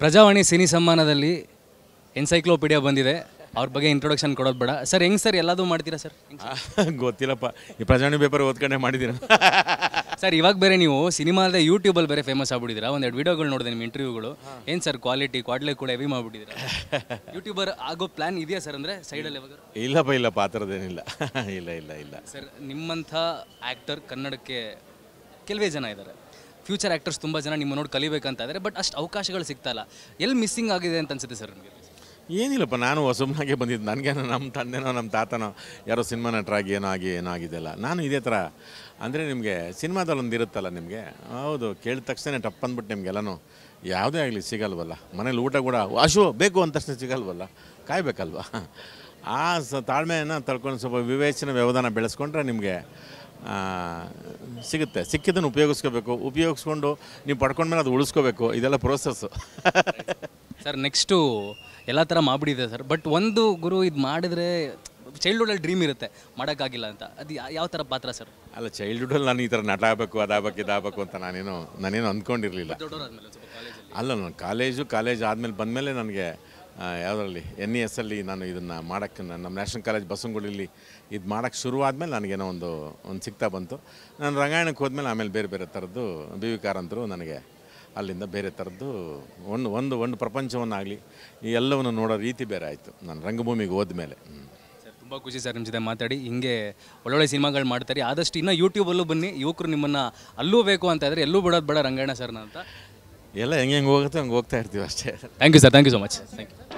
Prajavani cine ಸಮ್ಮಾನದಲ್ಲಿ encyclopaedia ಬಂದಿದೆ. ಅವ್ರ ಬಗ್ಗೆ ಇಂಟ್ರೊಡಕ್ಷನ್ ಕೊಡೋದು ಬೇಡ ಸರ್. ಹೆಂಗೆ ಸರ್ ಎಲ್ಲದೂ ಮಾಡ್ತೀರಾ ಸರ್? ಗೊತ್ತಿಲ್ಲಪ್ಪ, ಈ ಪ್ರಜಾವಾಣಿ ಪೇಪರ್ ಓದ್ಕೊಂಡೆ ಮಾಡಿದ್ದೀನಿ ಸರ್. ಇವಾಗ ಬೇರೆ ನೀವು ಸಿನಿಮಾ ಅಲ್ಲದೆ ಯೂಟ್ಯೂಬಲ್ಲಿ ಬೇರೆ ಫೇಮಸ್ ಆಗ್ಬಿಟ್ಟಿದ್ದೀರಾ. ಒಂದೆರಡು ವೀಡಿಯೋಗಳು ನೋಡಿದೆ ನಿಮ್ಮ ಇಂಟರ್ವ್ಯೂಗಳು. ಏನು ಸರ್ ಕ್ವಾಲಿಟಿ ಕ್ವಾಡ್ಲೆ ಕೂಡ ಹೆವಿ ಮಾಡಿಬಿಟ್ಟಿದ್ದೀರಾ. ಯೂಟ್ಯೂಬರ್ ಆಗೋ ಪ್ಲ್ಯಾನ್ ಇದೆಯಾ ಸರ್? ಅಂದರೆ ಸೈಡಲ್ಲಿ ಯಾವಾಗ? ಇಲ್ಲಪ್ಪ ಆ ಥರದ್ದೇನಿಲ್ಲ. ಇಲ್ಲ ಸರ್, ನಿಮ್ಮಂಥ ಆ್ಯಕ್ಟರ್ ಕನ್ನಡಕ್ಕೆ ಕೆಲವೇ ಜನ ಇದ್ದಾರೆ. ಫ್ಯೂಚರ್ ಆ್ಯಕ್ಟರ್ಸ್ ತುಂಬ ಜನ ನಿಮ್ಮ ನೋಡಿ ಕಲಿಬೇಕಂತ ಇದ್ದಾರೆ, ಬಟ್ ಅಷ್ಟು ಅವಕಾಶಗಳು ಸಿಗ್ತಾಯಿಲ್ಲ. ಎಲ್ಲಿ ಮಿಸ್ಸಿಂಗ್ ಆಗಿದೆ ಅಂತ ಅನ್ಸುತ್ತೆ ಸರ್ ನಿಮಗೆ? ಏನಿಲ್ಲಪ್ಪ, ನಾನು ಹೊಸಬ್ನಾಗೆ ಬಂದಿದ್ದು. ನನಗೇನೋ ನಮ್ಮ ತಂದೆನೋ ನಮ್ಮ ತಾತನೋ ಯಾರೋ ಸಿನಿಮಾ ನಟರಾಗಿ ಏನೋ ಆಗಿದೆಯಲ್ಲ. ನಾನು ಇದೇ ಥರ ಅಂದರೆ ನಿಮಗೆ ಸಿನಿಮಾದಲ್ಲಿ ಒಂದು ಇರುತ್ತಲ್ಲ ನಿಮಗೆ, ಹೌದು ಕೇಳಿದ ತಕ್ಷಣ ಟಪ್ ಅಂದ್ಬಿಟ್ಟು ನಿಮಗೆಲ್ಲನೂ ಯಾವುದೇ ಆಗಲಿ ಸಿಗಲ್ವಲ್ಲ. ಮನೇಲಿ ಊಟ ಕೂಡ ಅಶು ಬೇಕು ಅಂತ ತಕ್ಷಣ ಸಿಗಲ್ವಲ್ಲ, ಕಾಯಬೇಕಲ್ವ. ಆ ತಾಳ್ಮೆಯನ್ನು ತಳ್ಕೊಂಡು ಸ್ವಲ್ಪ ವಿವೇಚನೆ ವ್ಯವಧಾನ ಬೆಳೆಸ್ಕೊಂಡ್ರೆ ನಿಮಗೆ ಸಿಗುತ್ತೆ. ಸಿಕ್ಕಿದ್ದನ್ನು ಉಪಯೋಗಿಸ್ಕೊಂಡು ನೀವು ಪಡ್ಕೊಂಡ್ಮೇಲೆ ಅದು ಉಳಿಸ್ಕೋಬೇಕು. ಇದೆಲ್ಲ ಪ್ರೋಸೆಸ್ಸು ಸರ್. ನೆಕ್ಸ್ಟು ಎಲ್ಲ ಥರ ಮಾಡಿಬಿಟ್ಟಿದೆ ಸರ್, ಬಟ್ ಒಂದು ಗುರು ಇದು ಮಾಡಿದ್ರೆ ಚೈಲ್ಡ್ಹುಡಲ್ಲಿ ಡ್ರೀಮ್ ಇರುತ್ತೆ, ಮಾಡೋಕ್ಕಾಗಿಲ್ಲ ಅಂತ. ಅದು ಯಾವ ಥರ ಪಾತ್ರ ಸರ್? ಅಲ್ಲ, ಚೈಲ್ಡ್ಹುಡಲ್ಲಿ ನಾನು ಈ ಥರ ನಟ ಆಗಬೇಕು ಇದಾಗಬೇಕು ಅಂತ ನಾನೇನು ಅಂದ್ಕೊಂಡಿರಲಿಲ್ಲ. ಅಲ್ಲ, ನಾನು ಕಾಲೇಜ್ ಆದಮೇಲೆ ಬಂದಮೇಲೆ ನನಗೆ ಯಾವುದರಲ್ಲಿ NES ಅಲ್ಲಿ ನಾನು ಇದನ್ನು ಮಾಡೋಕ್ಕೆ ನಮ್ಮ ನ್ಯಾಷನಲ್ ಕಾಲೇಜ್ ಬಸವನಗುಡಿಯಲ್ಲಿ ಇದು ಮಾಡೋಕ್ಕೆ ಶುರು ಆದಮೇಲೆ ನನಗೇನೋ ಒಂದು ಸಿಗ್ತಾ ಬಂತು. ನಾನು ರಂಗಾಯಣಕ್ಕೆ ಹೋದ್ಮೇಲೆ ಆಮೇಲೆ ಬೇರೆ ಥರದ್ದು BV ಕಾರಂತರು ನನಗೆ ಅಲ್ಲಿಂದ ಬೇರೆ ಥರದ್ದು ಒಂದು ಪ್ರಪಂಚವನ್ನಾಗಲಿ ಈ ಎಲ್ಲವನ್ನು ನೋಡೋ ರೀತಿ ಬೇರೆ ಆಯಿತು ನಾನು ರಂಗಭೂಮಿಗೆ ಹೋದ್ಮೇಲೆ. ಸರ್, ತುಂಬ ಖುಷಿ ಸರ್ ನಿಮ್ಮ ಜೊತೆ ಮಾತಾಡಿ. ಹಿಂಗೆ ಒಳ್ಳೊಳ್ಳೆ ಸಿನಿಮಾಗಳು ಮಾಡ್ತಾರೆ. ಆದಷ್ಟು ಇನ್ನೂ ಯೂಟ್ಯೂಬಲ್ಲೂ ಬನ್ನಿ. ಯುವಕರು ನಿಮ್ಮನ್ನು ಅಲ್ಲೂ ಬೇಕು ಅಂತ ಇದ್ದರೆ ಎಲ್ಲೂ ಬಿಡೋದು ಬೇಡ ರಂಗಾಯಣ ಸರ್ನ ಅಂತ. ಎಲ್ಲ ಹೆಂಗೆ ಹೋಗುತ್ತೆ ಹಂಗೆ ಹೋಗ್ತಾ ಇರ್ತೀವಿ ಅಷ್ಟೇ. Thank you sir. Thank you so much. Thank you.